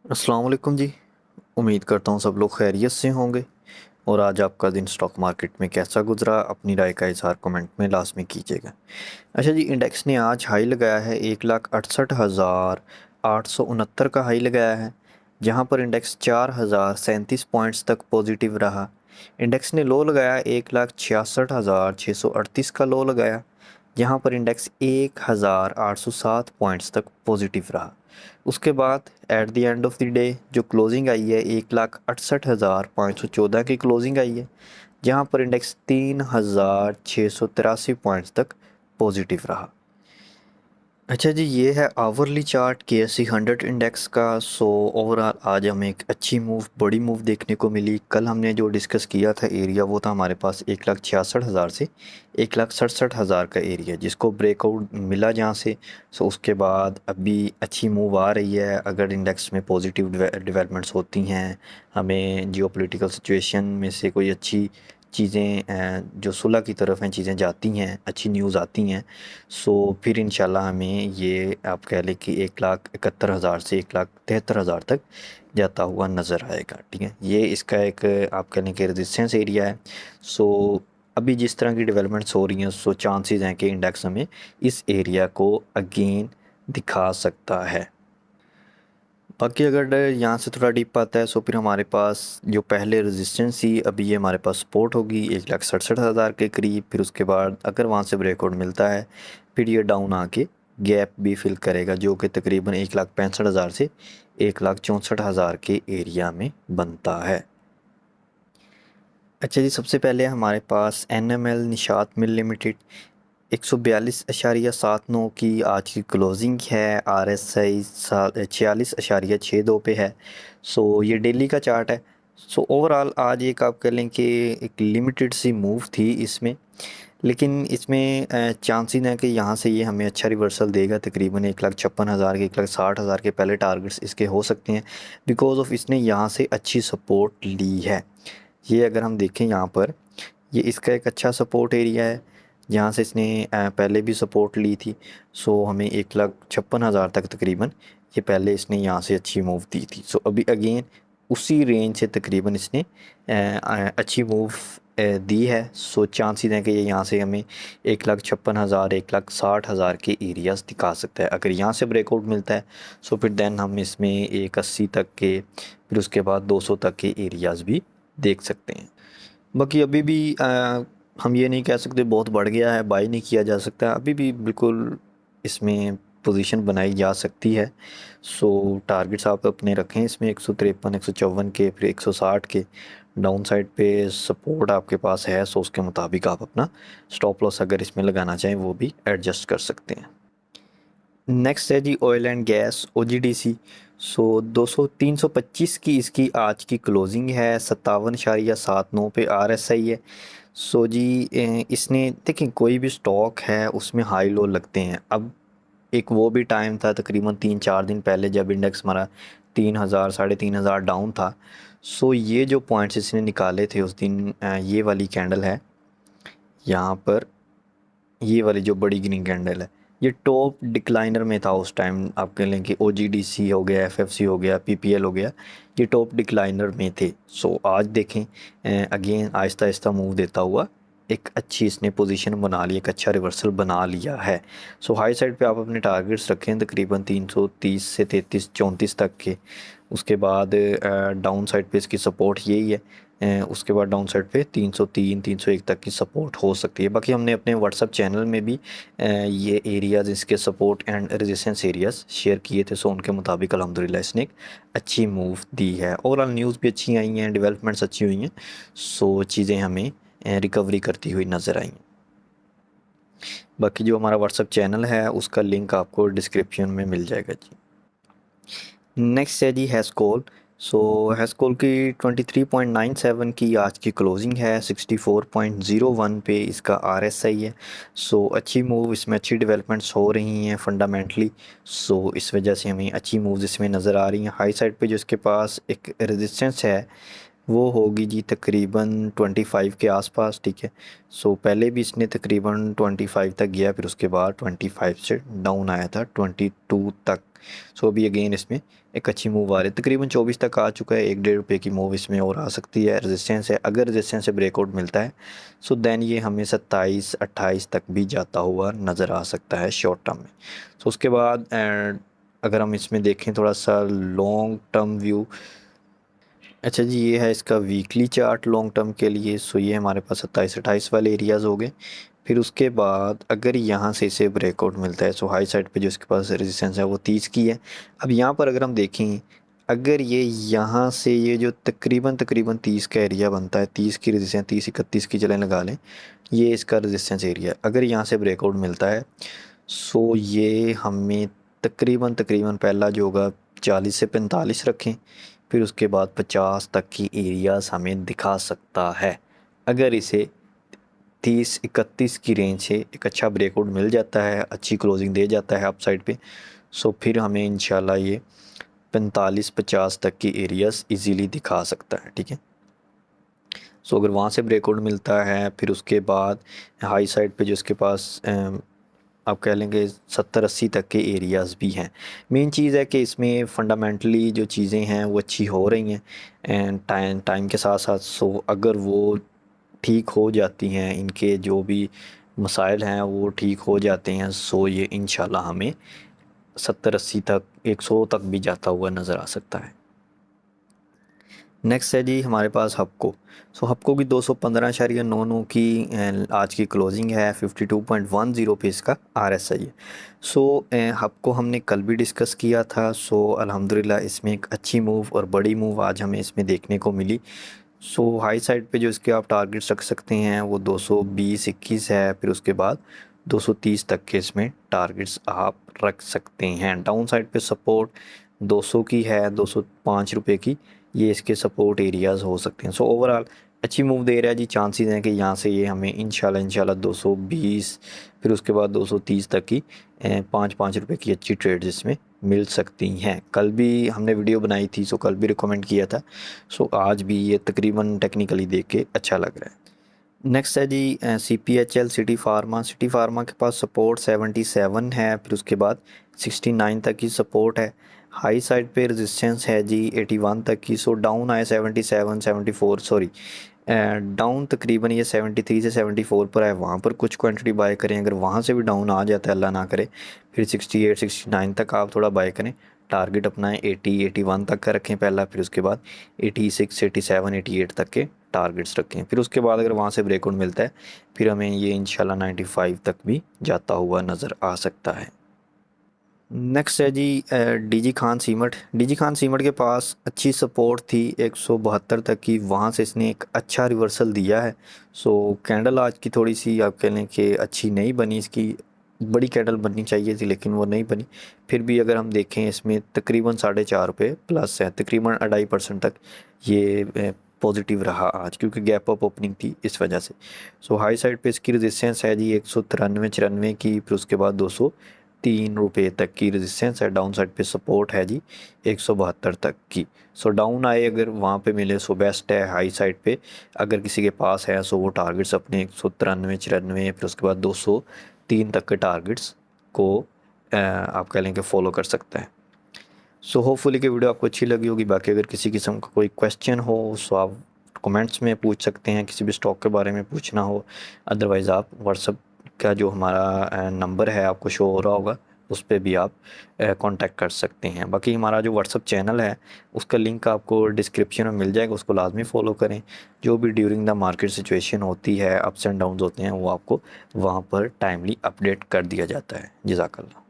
अस्सलाम वालेकुम जी। उम्मीद करता हूँ सब लोग खैरियत से होंगे। और आज आपका दिन स्टॉक मार्केट में कैसा गुजरा, अपनी राय का इज़हार कमेंट में लाजमी कीजिएगा। अच्छा जी, इंडेक्स ने आज हाई लगाया है 1,68,869 का हाई लगाया है, जहां पर इंडेक्स 4,037 पॉइंट्स तक पॉजिटिव रहा। इंडेक्स ने लो लगाया 1,66,638 का लो लगाया, जहां पर इंडेक्स 1,807 पॉइंट्स तक पॉजिटिव रहा। उसके बाद at the end of the day जो क्लोजिंग आई है 1,68,514 की क्लोजिंग आई है, जहां पर इंडेक्स 3,683 पॉइंट्स तक पॉजिटिव रहा। अच्छा जी, ये है आवरली चार्ट KSE 100 इंडेक्स का। सो ओवरऑल आज हमें एक अच्छी मूव, बड़ी मूव देखने को मिली। कल हमने जो डिस्कस किया था एरिया, वो था हमारे पास 1,66,000 से 1,67,000 का एरिया, जिसको ब्रेकआउट मिला जहाँ से। सो उसके बाद अभी अच्छी मूव आ रही है। अगर इंडेक्स में पॉजिटिव डेवलपमेंट्स होती हैं, हमें जियोपॉलिटिकल सिचुएशन में से कोई अच्छी चीज़ें जो सुलह की तरफ हैं चीज़ें जाती हैं, अच्छी न्यूज़ आती हैं, सो फिर इंशाल्लाह हमें ये आप कह लें कि 1,71,000 से 1,73,000 तक जाता हुआ नज़र आएगा। ठीक है, ये इसका एक आप कह लें कि रेजिस्टेंस एरिया है। सो अभी जिस तरह की डेवलपमेंट्स हो रही हैं, सो चांसेस हैं कि इंडेक्स हमें इस एरिया को अगेन दिखा सकता है। बाकी अगर यहाँ से थोड़ा डीप आता है, सो फिर हमारे पास जो पहले रेजिस्टेंस थी, अभी ये हमारे पास सपोर्ट होगी 1,67,000 के करीब। फिर उसके बाद अगर वहाँ से ब्रेकआउट मिलता है, फिर ये डाउन आके गैप भी फिल करेगा, जो कि तकरीबन 1,65,000 से 1,64,000 के एरिया में बनता है। अच्छा जी, सबसे पहले हमारे पास NML निशात मिल लिमिटेड 142.79 की आज की क्लोजिंग है। RSI 46.62 पे है। सो ये डेली का चार्ट है। सो ओवरऑल आज एक आप कह लें कि एक लिमिटेड सी मूव थी इसमें, लेकिन इसमें चांसेस हैं कि यहाँ से ये हमें अच्छा रिवर्सल देगा। तकरीबन 1,56,000 के 1,60,000 के पहले टारगेट्स इसके हो सकते हैं, बिकॉज ऑफ इसने यहाँ से अच्छी सपोर्ट ली है। ये अगर हम देखें यहाँ पर, ये इसका एक अच्छा सपोर्ट एरिया है, जहाँ से इसने पहले भी सपोर्ट ली थी। सो हमें 1,56,000 तक तकरीबन ये पहले इसने यहाँ से अच्छी मूव दी थी। सो अभी अगेन उसी रेंज से तकरीबन इसने अच्छी मूव दी है। सो चांसेस हैं कि ये यहाँ से हमें 1,56,000 1,60,000 के एरियाज़ दिखा सकता है। अगर यहाँ से ब्रेकआउट मिलता है, सो फिर देन हम इसमें 1,80 तक के, फिर उसके बाद 200 तक के एरियाज़ भी देख सकते हैं। बाकी अभी भी हम ये नहीं कह सकते बहुत बढ़ गया है, बाई नहीं किया जा सकता। अभी भी बिल्कुल इसमें पोजीशन बनाई जा सकती है। सो टारगेट्स आप अपने रखें इसमें 153 154 के, फिर 160 के। डाउन साइड पे सपोर्ट आपके पास है, सो उसके मुताबिक आप अपना स्टॉप लॉस अगर इसमें लगाना चाहें वो भी एडजस्ट कर सकते हैं। नेक्स्ट है जी ऑयल एंड गैस OGDC। सो 325 की इसकी आज की क्लोजिंग है। 57.79 पे RSI है। सो जी इसने देखिए, कोई भी स्टॉक है उसमें हाई लो लगते हैं। अब एक वो भी टाइम था तकरीबन 3-4 दिन पहले, जब इंडेक्स हमारा 3,000 3,500 डाउन था। सो ये जो पॉइंट्स इसने निकाले थे उस दिन, ये वाली कैंडल है यहाँ पर, ये वाली जो बड़ी ग्रीन कैंडल है, ये टॉप डिक्लाइनर में था उस टाइम। आप कह लें कि OGDC हो गया, FFC हो गया, PPL हो गया, ये टॉप डिक्लाइनर में थे। सो आज देखें अगेन आहिस्ता आहिस्ता मूव देता हुआ एक अच्छी इसने पोजीशन बना ली, एक अच्छा रिवर्सल बना लिया है। सो हाई साइड पे आप अपने टारगेट्स रखें तकरीबन 330 से 33 34 तक के। उसके बाद डाउन साइड पे इसकी सपोर्ट यही है। उसके बाद डाउन साइड पे 303 301 तक की सपोर्ट हो सकती है। बाकी हमने अपने व्हाट्सअप चैनल में भी ये एरियाज़, इसके support and resistance areas share किए थे। सो उनके मुताबिक अल्हम्दुलिल्लाह इसने एक अच्छी मूव दी है। ओवरऑल न्यूज़ भी अच्छी आई हैं, डेवलपमेंट्स अच्छी हुई हैं। सो चीज़ें हमें रिकवरी करती हुई नज़र आई हैं। बाकी जो हमारा व्हाट्सअप चैनल है उसका लिंक आपको डिस्क्रिप्शन में मिल जाएगा जी। नेक्स्ट है जी हैस्कोल। सो हैस्कोल की 23.97 की आज की क्लोजिंग है। 64.01 पे इसका RSI है। सो अच्छी मूव इसमें, अच्छी डेवलपमेंट्स हो रही हैं फंडामेंटली। सो इस वजह से हमें अच्छी मूव्स इसमें नज़र आ रही हैं। हाई साइड पे जो इसके पास एक रेजिस्टेंस है वो होगी जी तकरीबन 25 के आसपास, ठीक है। सो पहले भी इसने तकरीबन 25 तक गया, फिर उसके बाद 25 से डाउन आया था 22 तक। सो अभी अगेन इसमें एक अच्छी मूव आ रही है, तकरीबन 24 तक आ चुका है। 1-1.5 रुपये की मूव इसमें और आ सकती है। रेजिस्टेंस है, अगर रेजिस्टेंस से ब्रेकआउट मिलता है सो देन ये हमें 27-28 तक भी जाता हुआ नज़र आ सकता है शॉर्ट टर्म में। सो उसके बाद अगर हम इसमें देखें थोड़ा सा लॉन्ग टर्म व्यू, अच्छा जी ये है इसका वीकली चार्ट लॉन्ग टर्म के लिए। सो ये हमारे पास 27-28 वाले एरियाज़ हो गए। फिर उसके बाद अगर यहाँ से इसे ब्रेकआउट मिलता है, सो हाई साइड पे जो इसके पास रेजिस्टेंस है वो 30 की है। अब यहाँ पर अगर हम देखें, अगर ये यहाँ से ये जो तकरीबन तकरीबन 30 का एरिया बनता है, 30 की रेजिस्टेंस, 30-31 की चलें लगा लें, ये इसका रेजिस्टेंस एरिया, अगर यहाँ से ब्रेकआउट मिलता है सो ये हमें तकरीबन तकरीबन पहला जो होगा 40 से 45 रखें, फिर उसके बाद 50 तक की एरियाज़ हमें दिखा सकता है। अगर इसे 30-31 की रेंज से एक अच्छा ब्रेकआउट मिल जाता है, अच्छी क्लोजिंग दे जाता है अप साइड पे, सो फिर हमें इंशाल्लाह ये 45-50 तक की एरियाज़ इजीली दिखा सकता है, ठीक है। सो अगर वहाँ से ब्रेकआउट मिलता है, फिर उसके बाद हाई साइड पे जो इसके पास आप कह लेंगे 70-80 तक के एरियाज़ भी हैं। मेन चीज़ है कि इसमें फंडामेंटली जो चीज़ें हैं वो अच्छी हो रही हैं एंड टाइम के साथ साथ। सो अगर वो ठीक हो जाती हैं, इनके जो भी मसाइल हैं वो ठीक हो जाते हैं, सो ये इंशाल्लाह हमें 70-80 तक, 100 तक भी जाता हुआ नज़र आ सकता है। नेक्स्ट है जी हमारे पास हपको। सो हपको की 215.99 की आज की क्लोजिंग है। 52.10 पे इसका RSI है। सो हपको हमने कल भी डिस्कस किया था। सो अल्हम्दुलिल्लाह इसमें एक अच्छी मूव और बड़ी मूव आज हमें इसमें देखने को मिली। सो हाई साइड पे जो इसके आप टारगेट्स रख सकते हैं वो 220-21 है, फिर उसके बाद 230 तक के इसमें टारगेट्स आप रख सकते हैं। डाउन साइड पे सपोर्ट 200 की है, 205 रुपये की, ये इसके सपोर्ट एरियाज़ हो सकते हैं। सो ओवरऑल अच्छी मूव दे रहा है जी। चांसेस हैं कि यहाँ से ये हमें इंशाल्लाह 220, फिर उसके बाद 230 तक की 5-5 रुपये की अच्छी ट्रेड्स इसमें मिल सकती हैं। कल भी हमने वीडियो बनाई थी, सो कल भी रिकमेंड किया था। सो आज भी ये तकरीबन टेक्निकली देख के अच्छा लग रहा है। नेक्स्ट है जी CPHL city pharma. City pharma के पास सपोर्ट 77 है, फिर उसके बाद 69 तक की सपोर्ट है। हाई साइड पे रेजिस्टेंस है जी 81 तक की। सो डाउन आए 77-74, सॉरी डाउन तकरीबन ये 73 से 74 पर है, वहाँ पर कुछ क्वांटिटी बाय करें। अगर वहाँ से भी डाउन आ जाता है, अल्लाह ना करे, फिर 68-69 तक आप थोड़ा बाय करें। टारगेट अपना 80-81 तक का रखें पहला, फिर उसके बाद 86-87-88 तक के टारगेट्स रखें। फिर उसके बाद अगर वहाँ से ब्रेकआउट मिलता है, फिर हमें ये इंशाल्लाह 95 तक भी जाता हुआ नज़र आ सकता है। नेक्स्ट है जी DG Khan cement. DG Khan cement के पास अच्छी सपोर्ट थी 172 तक की, वहाँ से इसने एक अच्छा रिवर्सल दिया है। सो कैंडल आज की थोड़ी सी आप कह लें कि अच्छी नहीं बनी, इसकी बड़ी कैंडल बननी चाहिए थी लेकिन वो नहीं बनी। फिर भी अगर हम देखें इसमें तकरीबन 4.5 रुपये प्लस है, तकरीबन 2.5% तक ये पॉजिटिव रहा आज, क्योंकि गैप अप ओपनिंग थी इस वजह से। सो हाई साइड पे इसकी रेजिस्टेंस है जी 193-94 की, फिर उसके बाद 203 रुपये तक की रेजिस्टेंस है। डाउन साइड पे सपोर्ट है जी 172 तक की। सो डाउन आए अगर वहाँ पे मिले सो बेस्ट है। हाई साइड पे अगर किसी के पास है सो वो टारगेट्स अपने 193-94, फिर उसके बाद 203 तक के टारगेट्स को आप कह लें कि फॉलो कर सकते हैं। सो होपफुली कि वीडियो आपको अच्छी लगी होगी। बाकी अगर किसी किस्म का कोई क्वेश्चन हो सो आप कमेंट्स में पूछ सकते हैं, किसी भी स्टॉक के बारे में पूछना हो। अदरवाइज़ आप व्हाट्सअप का जो हमारा नंबर है आपको शो हो रहा होगा, उस पर भी आप कांटेक्ट कर सकते हैं। बाकी हमारा जो व्हाट्सअप चैनल है उसका लिंक आपको डिस्क्रिप्शन में मिल जाएगा, उसको लाजमी फ़ॉलो करें। जो भी ड्यूरिंग द मार्केट सिचुएशन होती है, अप्स एंड डाउन्स होते हैं, वो आपको वहाँ पर टाइमली अपडेट कर दिया जाता है। जज़ाकल्लाह।